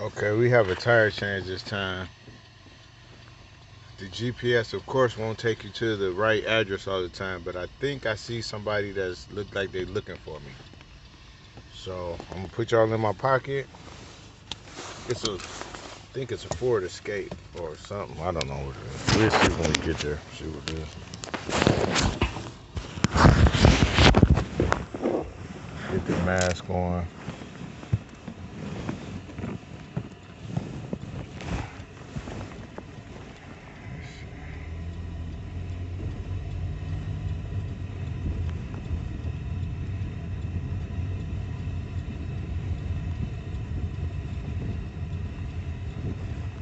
Okay, we have a tire change this time. The GPS, of course, won't take you to the right address all the time, but I think I see somebody that's look like they looking for me. So I'm gonna put y'all in my pocket. I think it's a Ford Escape or something. I don't know what it is. We'll see when we get there. See what it is. Get the mask on.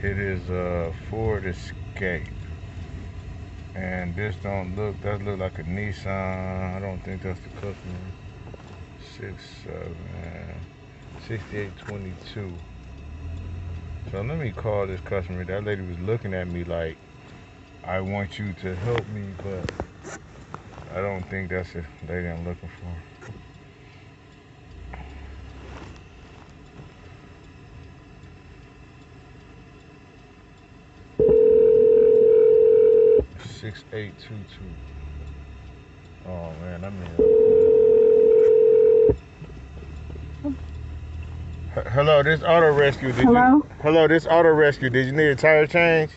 It is a Ford Escape, and this don't look. That look like a Nissan. I don't think that's the customer. 6822. So let me call this customer. That lady was looking at me like, I want you to help me, but I don't think that's the lady I'm looking for. 6822. Oh man, I mean. Hello, this auto rescue. Hello, this auto rescue. Did you need a tire change?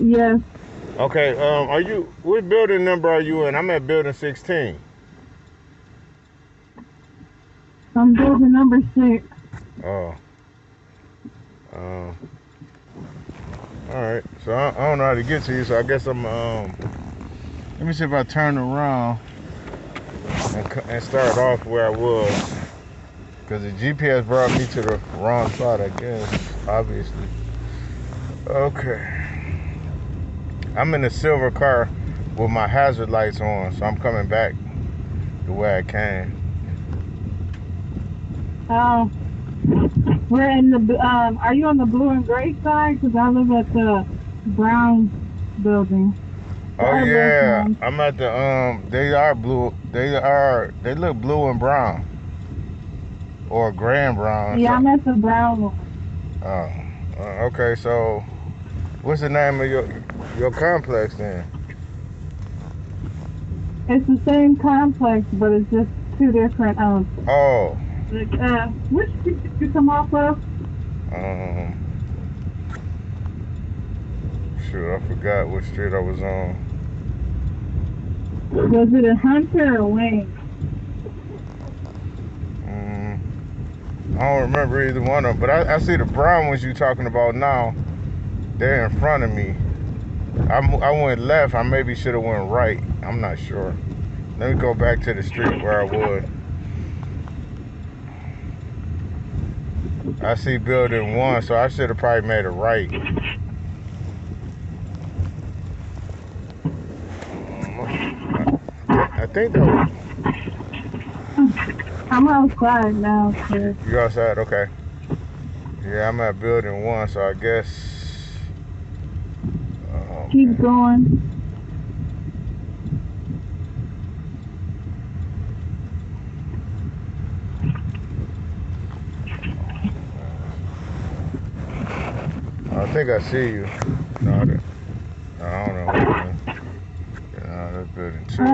Yes. Okay. What building number are you in? I'm at building 16. I'm building number 6. Oh. All right. So I don't know how to get to you. So I guess I'm. Let me see if I turn around and start off where I was, because the GPS brought me to the wrong spot, I guess. Obviously. Okay. I'm in a silver car with my hazard lights on, so I'm coming back the way I came. Oh. We're in the, are you on the blue and gray side? Because I live at the brown building. Oh yeah, I'm at the, they are blue, they look blue and brown. Or gray and brown. Yeah, I'm at the brown one. Oh, okay, so what's the name of your complex then? It's the same complex, but it's just two different, Oh. Which street did you come off of? Shoot, I forgot what street I was on. Was it a Hunter or Wayne? I don't remember either one of them, but I see the brown ones you talking about now. They're in front of me. I went left. I maybe should have went right. I'm not sure. Let me go back to the street where I was. I see building 1, so I should have probably made a right. I think that was... I'm outside now, sir. You outside? Okay. Yeah, I'm at building 1, so I guess... Okay. Keep going. I think I see you. No, I don't know. No, that's building 2. I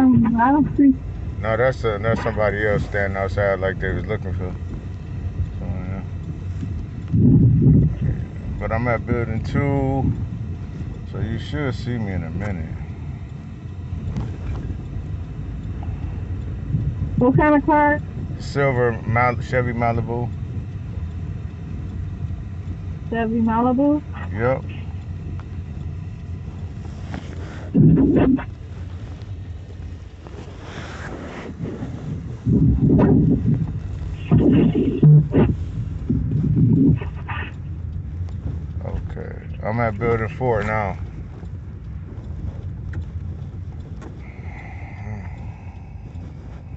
don't see. No, that's somebody else standing outside like they was looking for. So, yeah. But I'm at building 2, so you should see me in a minute. What kind of car? Silver Chevy Malibu. Chevy Malibu? Yep. Okay. I'm at building 4 now.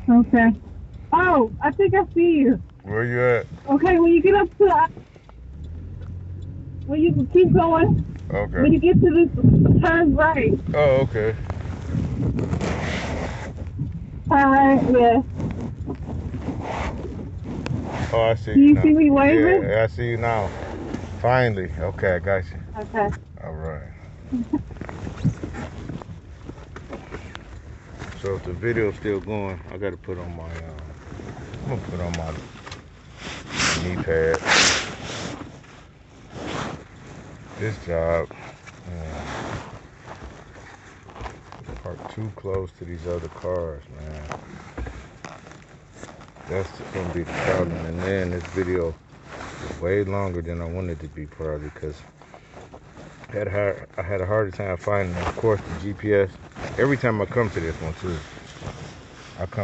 Okay. Oh, I think I see you. Where you at? Okay, when you get up to... When you keep going. Okay. When you get to this, turn right. Oh, okay. All right, yeah. Oh, I see Do you you now. see me waving? Yeah, I see you now. Finally. Okay, I got you. Okay. All right. So if the video's still going, I gotta put on my I'm gonna put on my knee pad. This job, parked too close to these other cars, man. That's gonna be the problem. And then this video is way longer than I wanted it to be, probably, because I had a harder time finding, of course, the GPS. Every time I come to this one too, I come